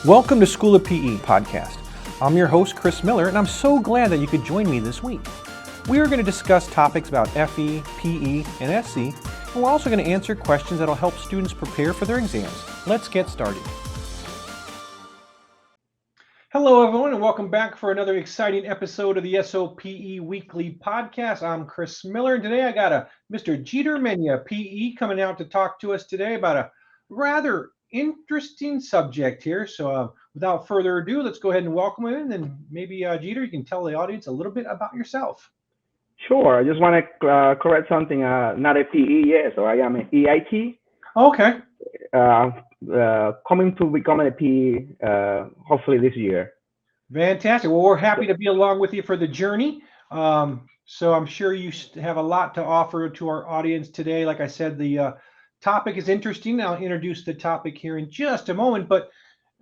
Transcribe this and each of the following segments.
Welcome to School of PE podcast. I'm your host, Chris Miller, and I'm so glad that you could join me this week. We are going to discuss topics about FE, PE, and SC, and we're also going to answer questions that will help students prepare for their exams. Let's get started. Hello, everyone, and welcome back for another exciting episode of the SOPE Weekly Podcast. I'm Chris Miller, and today I got Mr. Geder Mena, PE, coming out to talk to us today about a rather interesting subject here. So without further ado, let's go ahead and welcome him in, and maybe Geder, you can tell the audience a little bit about yourself. Sure. I just want to correct something. Not a PE yet, so I am an EIT. Okay. Coming to becoming a PE hopefully this year. Fantastic. Well, we're happy to be along with you for the journey. So I'm sure you have a lot to offer to our audience today. Like I said, the topic is interesting. I'll introduce the topic here in just a moment. But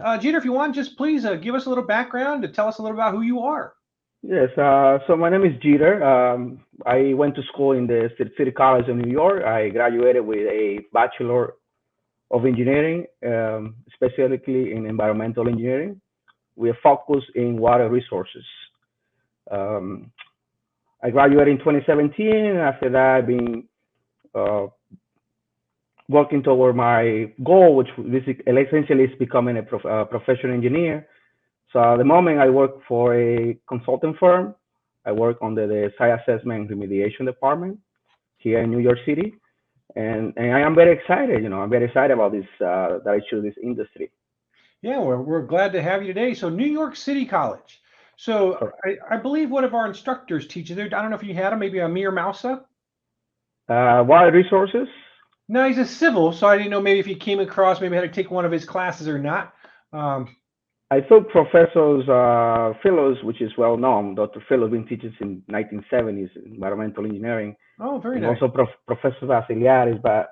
Geder, if you want, just please give us a little background to tell us a little about who you are. Yes. So my name is Geder. I went to school in the City College of New York. I graduated with a Bachelor of Engineering, specifically in environmental engineering, with a focus in water resources. I graduated in 2017. After that, I've been working toward my goal, which essentially is becoming a professional engineer. So at the moment, I work for a consulting firm. I work under the site assessment and remediation department here in New York City. And I am very excited. I'm very excited about this, that I choose this industry. Yeah, we're glad to have you today. So New York City College. So I believe one of our instructors teaches there. I don't know if you had him, maybe Amir Mousa. Water resources? No, he's a civil, so I didn't know maybe if you came across, maybe had to take one of his classes or not. I took Professor Phillips, which is well known. Dr. Phillips been teaching since 1970s environmental engineering. Oh, very and nice. Also Professor Vasiliadis, but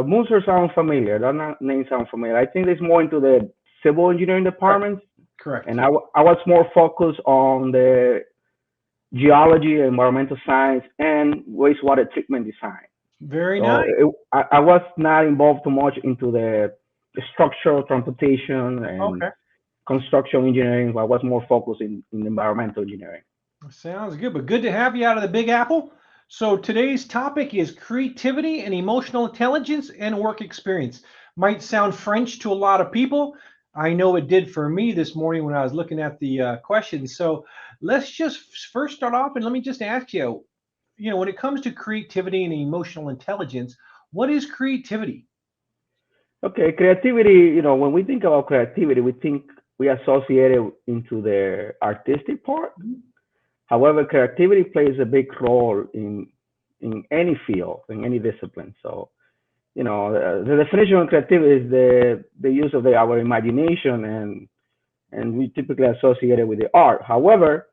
Musa sound familiar. That name sound familiar. I think it's more into the civil engineering department. Correct. And I was more focused on the geology, environmental science, and wastewater treatment design. Very nice. I was not involved too much into the structural transportation and construction engineering, but I was more focused in environmental engineering. Sounds good, but good to have you out of the Big Apple. So today's topic is creativity and emotional intelligence and work experience. Might sound French to a lot of people. I know it did for me this morning when I was looking at the questions. So let's just first start off, and let me just ask you, when it comes to creativity and emotional intelligence, what is creativity? Okay, creativity, when we think about creativity, we associate it into the artistic part. However, creativity plays a big role in any field, in any discipline. So, the definition of creativity is the use of our imagination, and we typically associate it with the art. However,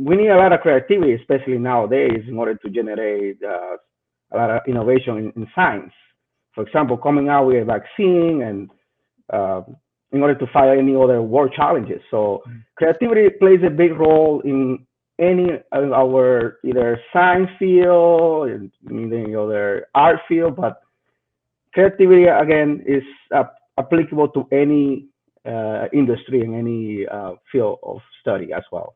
we need a lot of creativity, especially nowadays, in order to generate a lot of innovation in science. For example, coming out with a vaccine and in order to fight any other world challenges. So creativity plays a big role in any of our either science field, in any other art field, but creativity, again, is applicable to any industry and any field of study as well.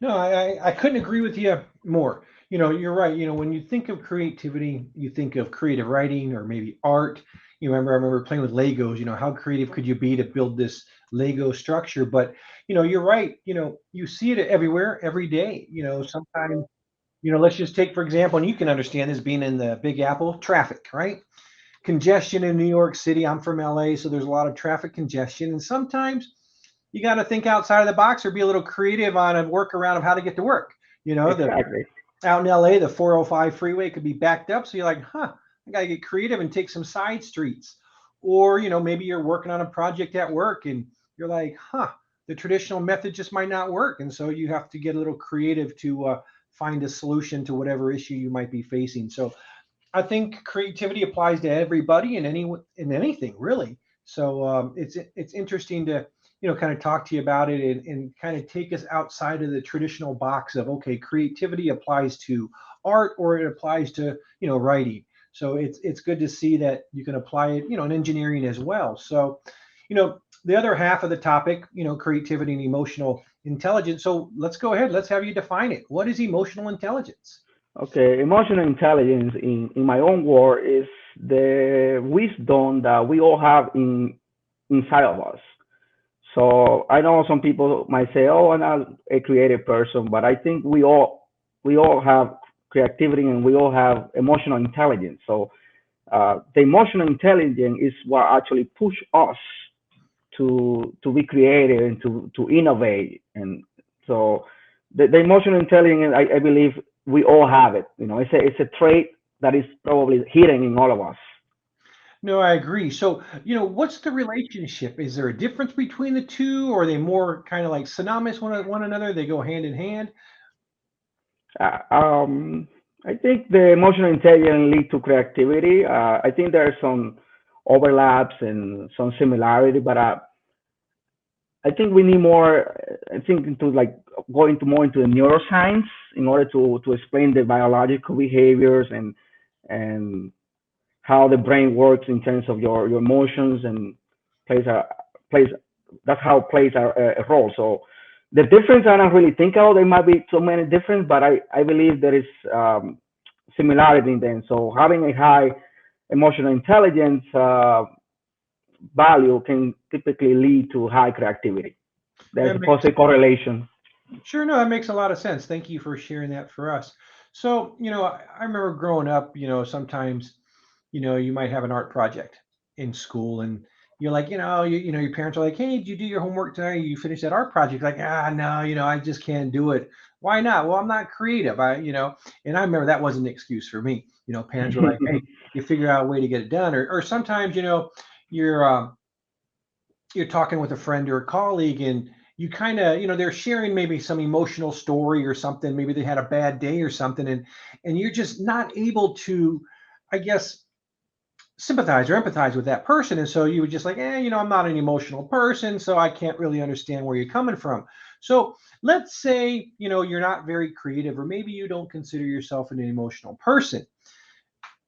No, I couldn't agree with you more. You're right. When you think of creativity, you think of creative writing or maybe art. I remember playing with Legos. How creative could you be to build this Lego structure? But you're right. You see it everywhere, every day. Sometimes, let's just take, for example, and you can understand this being in the Big Apple, traffic, right? Congestion in New York City. I'm from LA, so there's a lot of traffic congestion. And sometimes you got to think outside of the box or be a little creative on a workaround of how to get to work. Exactly. Out in LA, the 405 freeway could be backed up. So you're like, I got to get creative and take some side streets. Or, maybe you're working on a project at work and you're like, the traditional method just might not work. And so you have to get a little creative to find a solution to whatever issue you might be facing. So I think creativity applies to everybody in anything really. So it's interesting to kind of talk to you about it and kind of take us outside of the traditional box of, okay, creativity applies to art or it applies to writing. So it's good to see that you can apply it in engineering as well. So the other half of the topic, creativity and emotional intelligence. So let's go ahead. Let's have you define it. What is emotional intelligence? Okay, emotional intelligence in my own word is the wisdom that we all have inside of us. So I know some people might say, "Oh, I'm not a creative person," but I think we all have creativity and we all have emotional intelligence. So the emotional intelligence is what actually push us to be creative and to innovate. And so the emotional intelligence, I believe we all have it. It's a trait that is probably hidden in all of us. No, I agree. So, what's the relationship? Is there a difference between the two, or are they more kind of like synonymous one another? They go hand in hand? Uh, um, I think the emotional intelligence lead to creativity. I think there are some overlaps and some similarity, but I think we need more. I think into like go into more into the neuroscience in order to explain the biological behaviors and how the brain works in terms of your emotions and plays a plays that's how it plays a role. So the difference I don't really think of. There might be so many difference, but I believe there is similarity in them. So having a high emotional intelligence value can typically lead to high creativity. There's That a makes positive correlation. Sure, no, that makes a lot of sense. Thank you for sharing that for us. So, I remember growing up, sometimes, you might have an art project in school and you're like, your parents are like, hey, did you do your homework today? You finish that art project? Like, no, I just can't do it. Why not? Well, I'm not creative. And I remember that wasn't an excuse for me. Parents were like, hey, you figure out a way to get it done. Or sometimes, you're, you're talking with a friend or a colleague and you kind of they're sharing maybe some emotional story or something, maybe they had a bad day or something, and you're just not able to, I guess, sympathize or empathize with that person, and so you would just like, I'm not an emotional person, so I can't really understand where you're coming from. So let's say you're not very creative, or maybe you don't consider yourself an emotional person,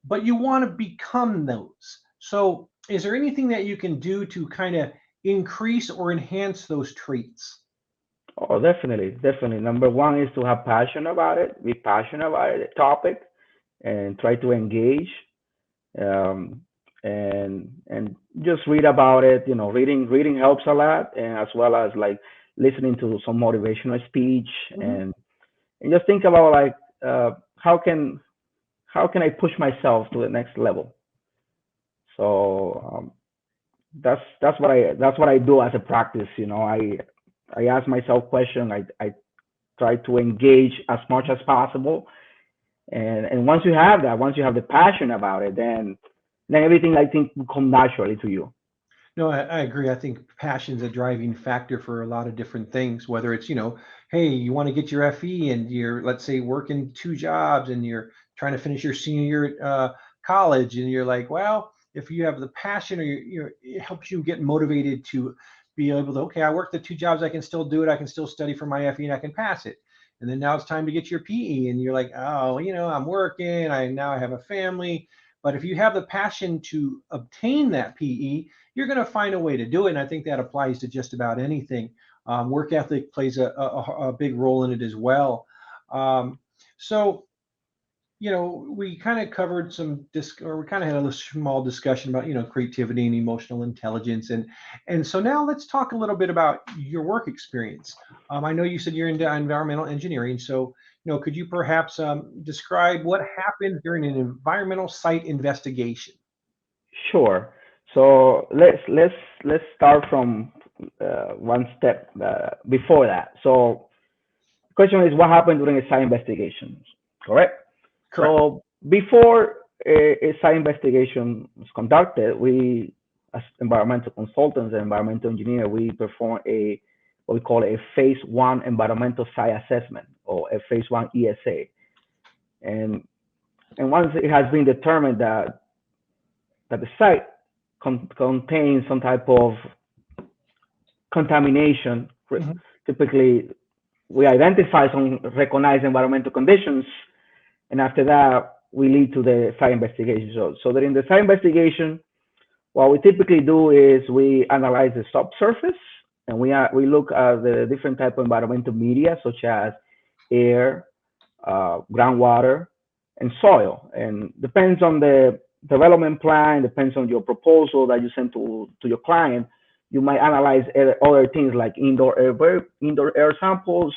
but you want to become those. So, is there anything that you can do to kind of increase or enhance those traits? Oh, definitely, definitely. Number one is to have passion about it, be passionate about the topic, and try to engage, um, and just read about it. Reading helps a lot, and as well as like listening to some motivational speech, Mhm. and just think about like how can I push myself to the next level. So that's what I do as a practice. I ask myself questions. I try to engage as much as possible. And once you have the passion about it, then everything I think will come naturally to you. No, I agree. I think passion's a driving factor for a lot of different things, whether it's, hey, you want to get your FE and you're, let's say, working two jobs and you're trying to finish your senior year at college, and you're like, well, if you have the passion, or it helps you get motivated to be able to, okay, I work the two jobs, I can still do it, I can still study for my FE and I can pass it. And then now it's time to get your PE, and you're like, oh, I'm working, I have a family. But if you have the passion to obtain that PE, you're going to find a way to do it. And I think that applies to just about anything. Work ethic plays a big role in it as well. Um, so, we kind of covered or we kind of had a small discussion about, creativity and emotional intelligence. And so now let's talk a little bit about your work experience. I know you said you're into environmental engineering. So, could you perhaps describe what happens during an environmental site investigation? Sure. So let's start from one step before that. So the question is what happened during a site investigation, correct? Correct. So before a site investigation is conducted, we, as environmental consultants and environmental engineer, we perform a what we call a phase one environmental site assessment or a phase one ESA. And once it has been determined that the site contains some type of contamination, Mhm. typically we identify some recognized environmental conditions, and after that we lead to the site investigation. So during the site investigation, What we typically do is we analyze the subsurface, and we look at the different type of environmental media such as air, groundwater, and soil. And depends on the development plan, depends on your proposal that you send to your client. You might analyze other things like indoor air samples.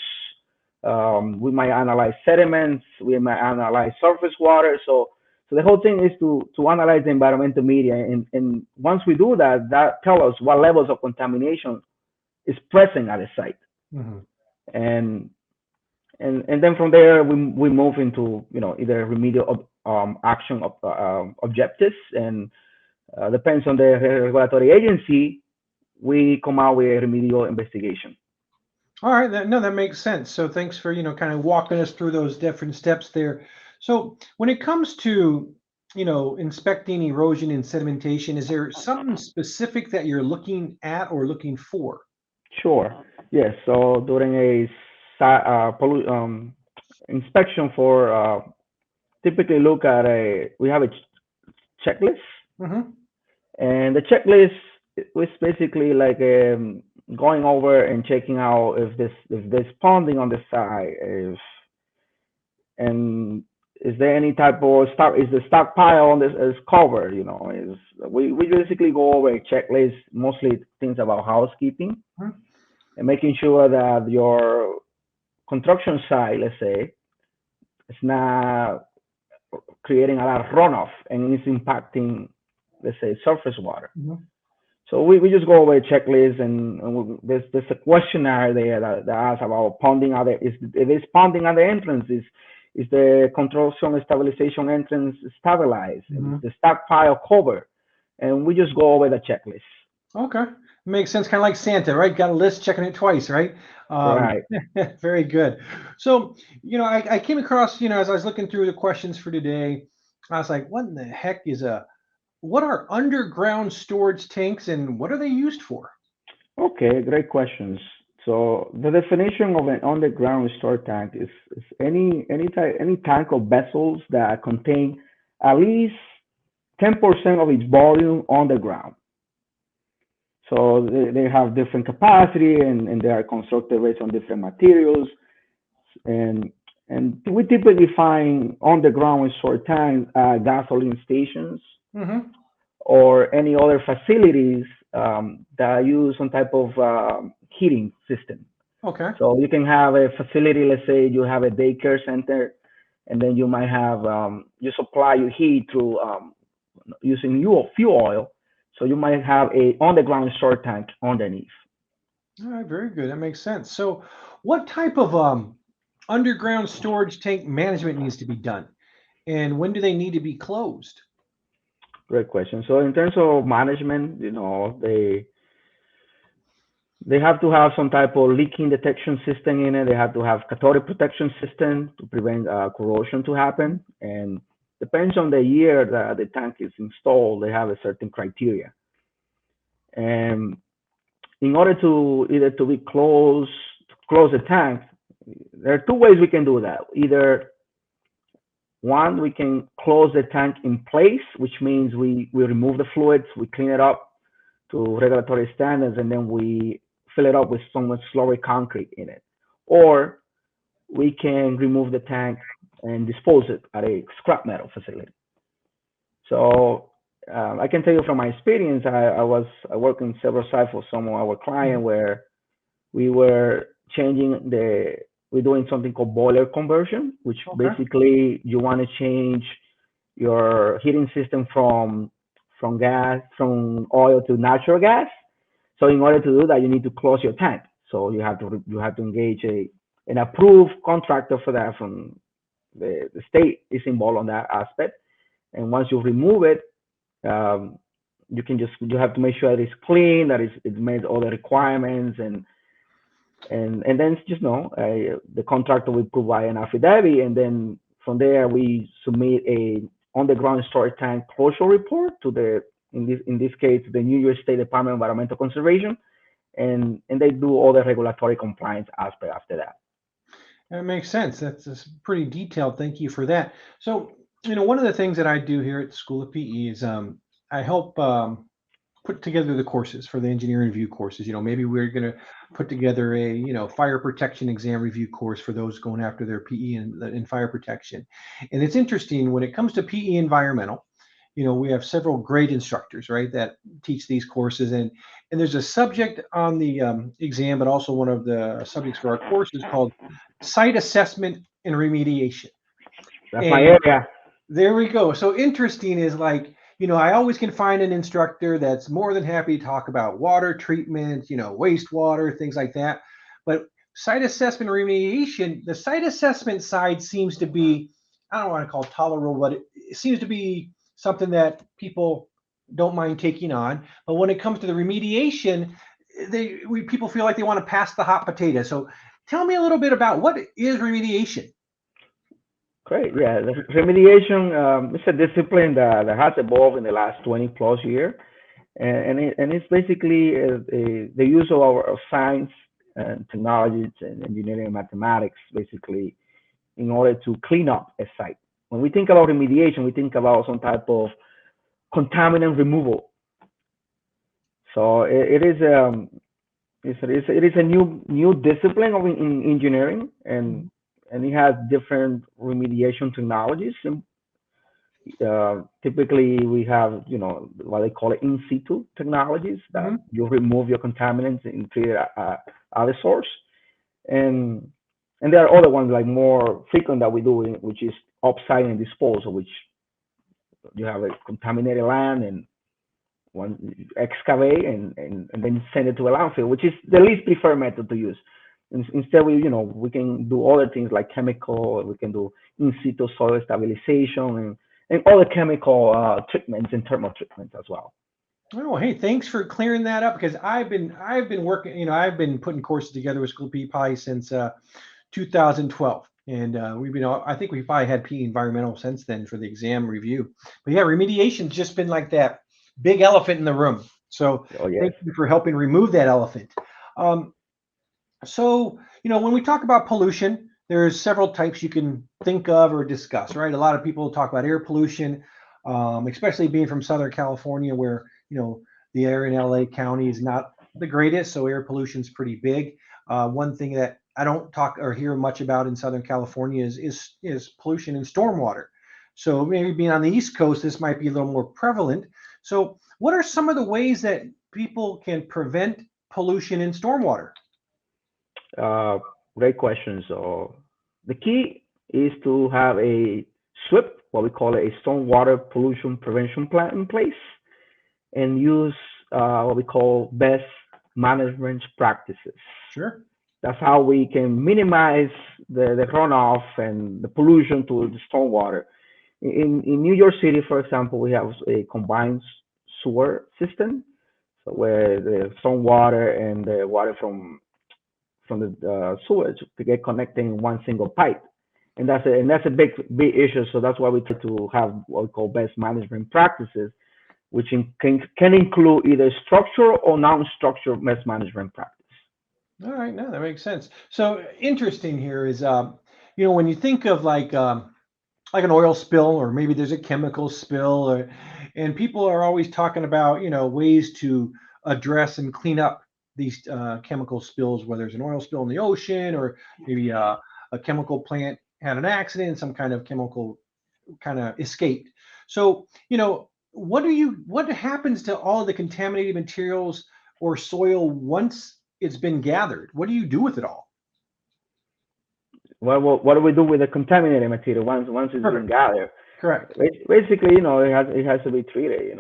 We might analyze sediments. We might analyze surface water. So the whole thing is to analyze the environmental media. And once we do that, that tells us what levels of contamination is present at the site. Mm-hmm. And and then from there we move into either remedial action objectives, and depends on the regulatory agency, we come out with a remedial investigation. All right, no, that makes sense. So thanks for, kind of walking us through those different steps there. So when it comes to, inspecting erosion and sedimentation, is there something specific that you're looking at or looking for? Sure. Yes. So during a inspection for typically look at we have a checklist, Hmm. and the checklist was basically like going over and checking out if there's ponding on the side, if and is there any type of stock, is the stockpile on this is covered, is we basically go over a checklist, mostly things about housekeeping and making sure that your construction site, let's say, is not creating a lot of runoff and it's impacting, let's say, surface water. Hmm. So we just go over a checklist, and there's a questionnaire there that asks about ponding at the, is it is ponding at the entrance, is the construction stabilization entrance stabilized, and is Hmm. the stockpile covered, and we just go over the checklist. Okay. Makes sense. Kind of like Santa, right? Got a list, checking it twice, right? Um, Right. very good. So, I came across, as I was looking through the questions for today, I was like, what in the heck what are underground storage tanks and what are they used for? Okay, great questions. So the definition of an underground storage tank is any tank of vessels that contain at least 10% of its volume underground. So they have different capacity, and they are constructed based on different materials. And and we typically find underground storage tanks at gasoline stations Hmm. or any other facilities that use some type of heating system. Okay. So you can have a facility, let's say you have a daycare center, and then you might have you supply your heat through using fuel oil. So you might have a underground storage tank underneath. All right. Very good. That makes sense. So, what type of underground storage tank management needs to be done, and when do they need to be closed? Great question. So in terms of management, they have to have some type of leaking detection system in it. They have to have cathodic protection system to prevent corrosion to happen. And depends on the year that the tank is installed, they have a certain criteria. And in order to either to be close to close the tank, there are two ways we can do that. Either one, we can close the tank in place, which means we remove the fluids, we clean it up to regulatory standards, and then we fill it up with so much slurry concrete in it. Or we can remove the tank and dispose it at a scrap metal facility. So I can tell you from my experience, I worked in several sites for some of our clients where we were changing we're doing something called boiler conversion, which Okay. basically you want to change your heating system from oil to natural gas. So in order to do that, you need to close your tank. So you have to engage an approved contractor for that. From the state is involved on that aspect. And once you remove it, um, you have to make sure that it's clean, that it meets all the requirements, and then just the contractor will provide an affidavit, and then from there we submit a underground storage tank closure report to the in this case the New York State Department of Environmental Conservation, and they do all the regulatory compliance aspect after that. That makes sense. That's pretty detailed. Thank you for that. So, one of the things that I do here at the School of PE is I help. put together the courses for the engineering review courses. Maybe we're going to put together a fire protection exam review course for those going after their PE in fire protection. And it's interesting when it comes to PE environmental. We have several great instructors, right, that teach these courses, and there's a subject on the exam, but also one of the subjects for our course is called site assessment and remediation. That's my And area. there we go. So interesting is like, I always can find an instructor that's more than happy to talk about water treatment, wastewater, things like that. But site assessment and remediation, the site assessment side seems to be, I don't want to call it tolerable, but it seems to be something that people don't mind taking on. But when it comes to the remediation, people feel like they want to pass the hot potato. So tell me a little bit about what is remediation. Great. Yeah, the remediation is a discipline that has evolved in the last 20 plus years, and it's basically the use of our science and technologies and engineering and mathematics, basically, in order to clean up a site. When we think about remediation, we think about some type of contaminant removal. So it is a new discipline of in engineering, and it has different remediation technologies. And typically, we have what they call it in situ technologies that you remove your contaminants and create other source, and there are other ones like more frequent that we do, which is offsite and disposal, which you have a contaminated land and one excavate and then send it to a landfill, which is the least preferred method to use. Instead, we can do other things like chemical, we can do in situ soil stabilization and other chemical treatments and thermal treatments as well. Oh, hey, thanks for clearing that up because I've been working, I've been putting courses together with School PE probably since 2012. And I think we've probably had PE environmental since then for the exam review. But yeah, remediation's just been like that big elephant in the room. So Thank you for helping remove that elephant. So, when we talk about pollution, there's several types you can think of or discuss, right? A lot of people talk about air pollution, especially being from Southern California, where, the air in LA County is not the greatest, so air pollution is pretty big. One thing that I don't talk or hear much about in Southern California is pollution in stormwater. So maybe being on the East Coast, this might be a little more prevalent. So what are some of the ways that people can prevent pollution in stormwater? Great question. So the key is to have a SWIP, what we call a stormwater pollution prevention plan in place, and use what we call best management practices. Sure. That's how we can minimize the runoff and the pollution to the stormwater. In New York City, for example, we have a combined sewer system, so where the stormwater and the water from the sewage to get connected in one single pipe, and that's a big issue. So that's why we try to have what we call best management practices, which can include either structural or non-structural best management practice. All right, no, that makes sense. So interesting here is, when you think of like an oil spill, or maybe there's a chemical spill, and people are always talking about, ways to address and clean up these chemical spills, whether it's an oil spill in the ocean or maybe a chemical plant had an accident, some kind of chemical kind of escaped. So, what happens to all of the contaminated materials or soil once it's been gathered? What do you do with it all? What do we do with the contaminated material once it's been gathered? Correct. Basically, it has to be treated.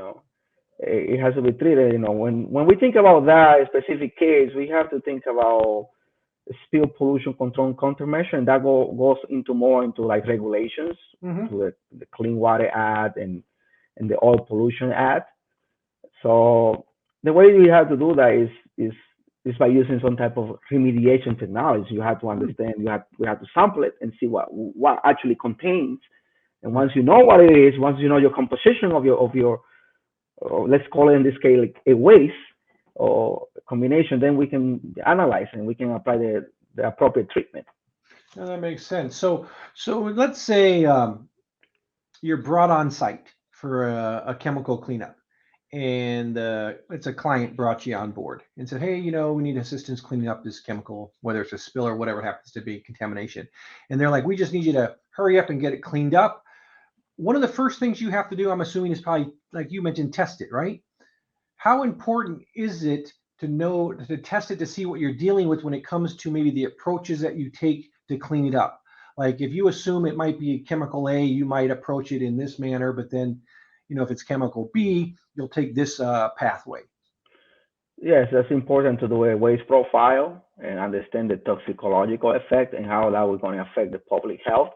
It has to be treated. When we think about that specific case, we have to think about spill pollution control and countermeasure, and that goes into like regulations to the Clean Water Act and the Oil Pollution Act. So the way we have to do that is by using some type of remediation technology. You have to understand. We have to sample it and see what actually contains. And once you know what it is, once you know your composition of your let's call it in this case like a waste or combination, then we can analyze and we can apply the appropriate treatment. No, that makes sense. So let's say you're brought on site for a chemical cleanup, and it's a client brought you on board and said, hey, we need assistance cleaning up this chemical, whether it's a spill or whatever it happens to be, contamination. And they're like, we just need you to hurry up and get it cleaned up. One of the first things you have to do, I'm assuming, is probably, like you mentioned, test it, right? How important is it to test it to see what you're dealing with when it comes to maybe the approaches that you take to clean it up? Like if you assume it might be chemical A, you might approach it in this manner, but then, if it's chemical B, you'll take this pathway. Yes, that's important to do a waste profile and understand the toxicological effect and how that was going to affect the public health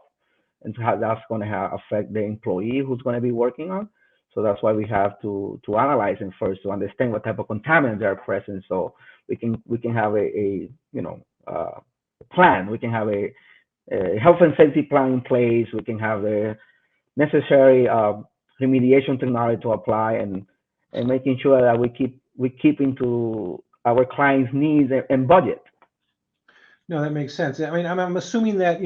and how that's going to affect the employee who's going to be working on. So that's why we have to analyze them first to understand what type of contaminants are present. So we can have a plan. We can have a health and safety plan in place. We can have the necessary remediation technology to apply and making sure that we keep into our clients' needs and budget. No, that makes sense. I mean, I'm assuming that,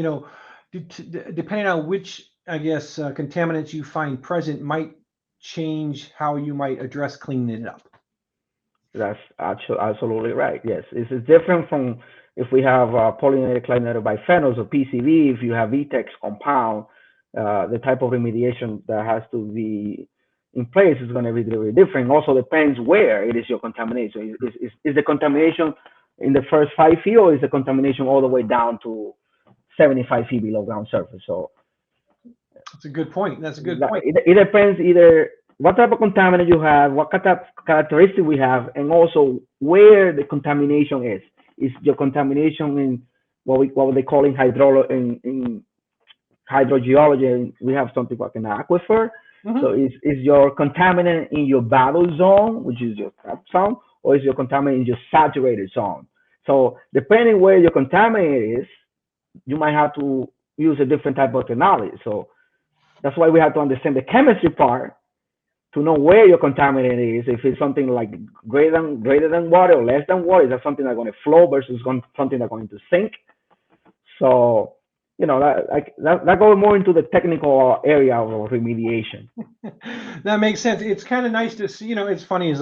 depending on which, I guess, contaminants you find present might change how you might address cleaning it up. That's actually absolutely right. Yes, it's different from if we have polyinated chlorinated biphenyls or PCB. If you have VTEX compound, the type of remediation that has to be in place is going to be very different. Also depends where it is your contamination. Is the contamination in the first 5 feet, or is the contamination all the way down to 75 feet below ground surface? So That's a good point. That's a good point. it depends either what type of contaminant you have, what type of characteristic we have, and also where the contamination is. Is your contamination in what they call in in hydrogeology? We have something like an aquifer. So is your contaminant in your battle zone, which is your trap zone, or is your contaminant in your saturated zone? So depending where your contaminant is, you might have to use a different type of technology. So that's why we have to understand the chemistry part to know where your contaminant is. If it's something like greater than water or less than water, is that something that's going to flow versus something that's going to sink? So that goes more into the technical area of remediation. That makes sense. It's kind of nice to see. It's funny.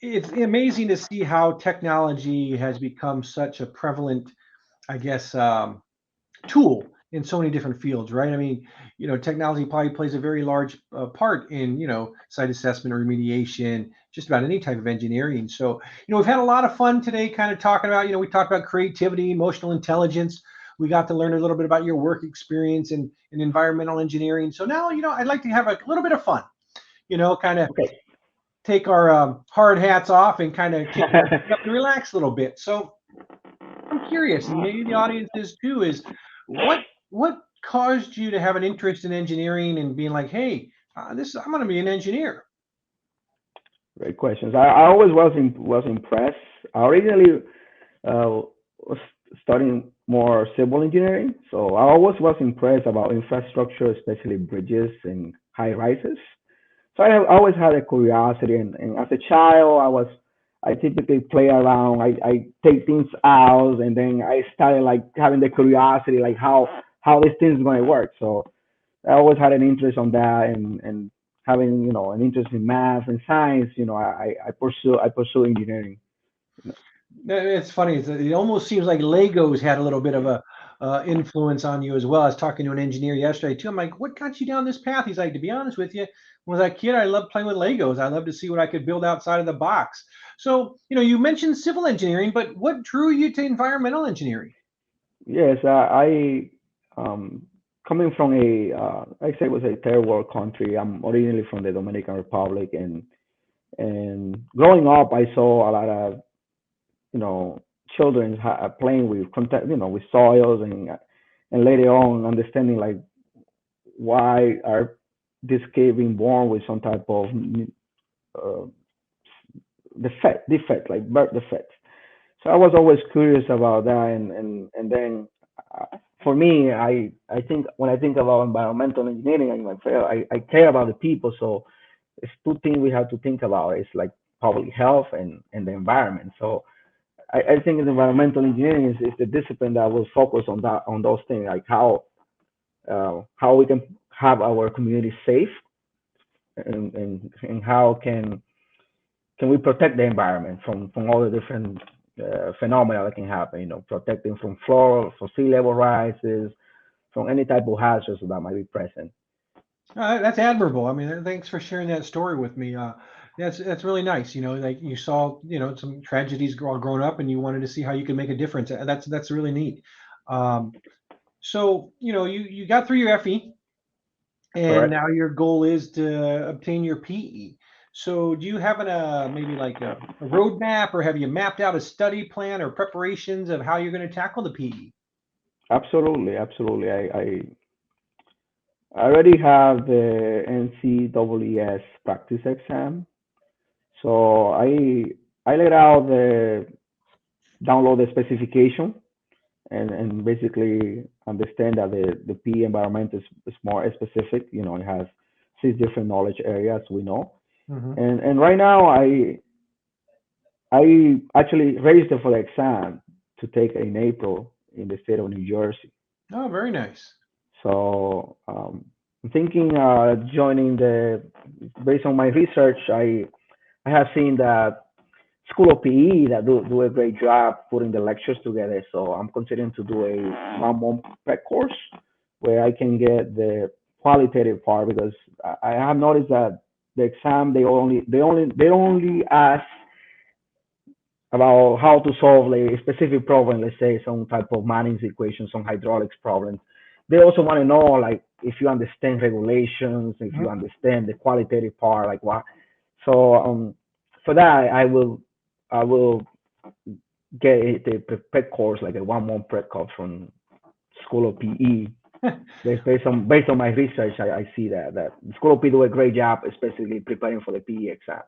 It's amazing to see how technology has become such a prevalent, I guess, tool in so many different fields, right? I mean, technology probably plays a very large part in, site assessment or remediation, just about any type of engineering. So, we've had a lot of fun today kind of talking about, we talked about creativity, emotional intelligence. We got to learn a little bit about your work experience in environmental engineering. So now, I'd like to have a little bit of fun, kind of Okay. take our hard hats off and kind of kick our feet up and relax a little bit. So I'm curious, and maybe the audience is too, is what caused you to have an interest in engineering and being like, hey, I'm going to be an engineer? Great questions. I always was impressed. I originally was studying more civil engineering, so I always was impressed about infrastructure, especially bridges and high rises. So I have always had a curiosity, and as a child, I typically play around. I take things out, and then I started like having the curiosity, like how this thing is going to work. So I always had an interest on that, and having an interest in math and science. I pursue engineering. It's funny. It almost seems like Legos had a little bit of a influence on you as well. I was talking to an engineer yesterday too. I'm like, what got you down this path? He's like, to be honest with you, when I was a kid, I loved playing with Legos. I loved to see what I could build outside of the box. So, you mentioned civil engineering, but what drew you to environmental engineering? Yes, I coming from I say it was a third world country. I'm originally from the Dominican Republic, and growing up, I saw a lot of you know children playing with contact, with soils, and later on understanding like why are these kids being born with some type of uh, defect like birth defects. So I was always curious about that, and then for me, I think when I think about environmental engineering, I care about the people. So it's two things we have to think about. It's like public health and the environment. So I think environmental engineering is the discipline that will focus on those things, like how we can have our community safe and how can we protect the environment from all the different phenomena that can happen, protecting from sea level rises, from any type of hazards that might be present. That's admirable. I mean, thanks for sharing that story with me. That's really nice. Like you saw, some tragedies growing up, and you wanted to see how you can make a difference. That's really neat. Um, so, you got through your FE, and Correct. now your goal is to obtain your PE. So, do you have maybe like a roadmap, or have you mapped out a study plan or preparations of how you're going to tackle the PE? Absolutely, absolutely. I already have the NCEES practice exam, so I let out the download the specification and basically understand that the PE environment is more specific. It has 6 different knowledge areas we know, Hmm. and right now I actually registered for the exam to take in April in the state of New Jersey. Oh, very nice. So I'm thinking joining based on my research, I have seen that School of PE that do a great job putting the lectures together. So I'm considering to do a 1 month prep course where I can get the qualitative part, because I have noticed that the exam they only ask about how to solve a specific problem, let's say some type of Manning's equation, some hydraulics problems. They also want to know, like, if you understand regulations, if you Mhm. understand the qualitative part, like what. So for that, I will get the prep course, like a 1 month prep course from School of PE. Based on my research, I see that the School of PE do a great job, especially preparing for the PE exam.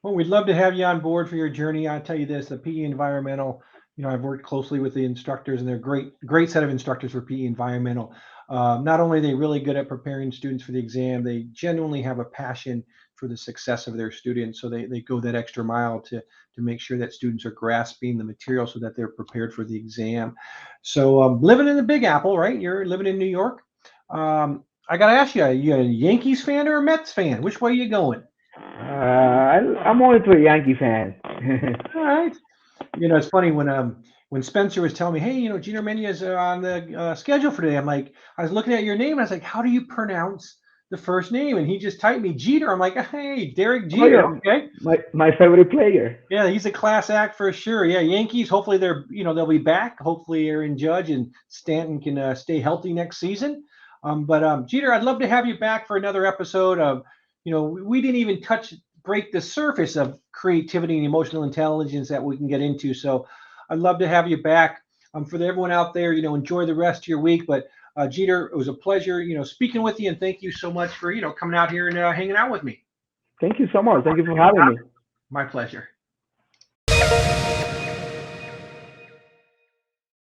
Well, we'd love to have you on board for your journey. I'll tell you this, the PE Environmental, I've worked closely with the instructors, and they're great set of instructors for PE Environmental. Not only are they really good at preparing students for the exam, they genuinely have a passion for the success of their students. So they go that extra mile to make sure that students are grasping the material so that they're prepared for the exam. So living in the Big Apple, right? You're living in New York. I got to ask you, are you a Yankees fan or a Mets fan? Which way are you going? I'm only to a Yankee fan. All right. It's funny when Spencer was telling me, hey, Geder Mena is on the schedule for today. I'm like, I was looking at your name, and I was like, how do you pronounce the first name? And he just typed me Jeter. I'm like, hey, Derek Oh Jeter. yeah, Okay. my favorite player. Yeah, he's a class act for sure. Yeah, Yankees. Hopefully they'll be back. Hopefully Aaron Judge and Stanton can stay healthy next season. But Jeter, I'd love to have you back for another episode of, we didn't even break the surface of creativity and emotional intelligence that we can get into. So I'd love to have you back. For everyone out there, enjoy the rest of your week. But Jeter, it was a pleasure, speaking with you, and thank you so much for, coming out here and hanging out with me. Thank you so much. Thank you for having me. My pleasure.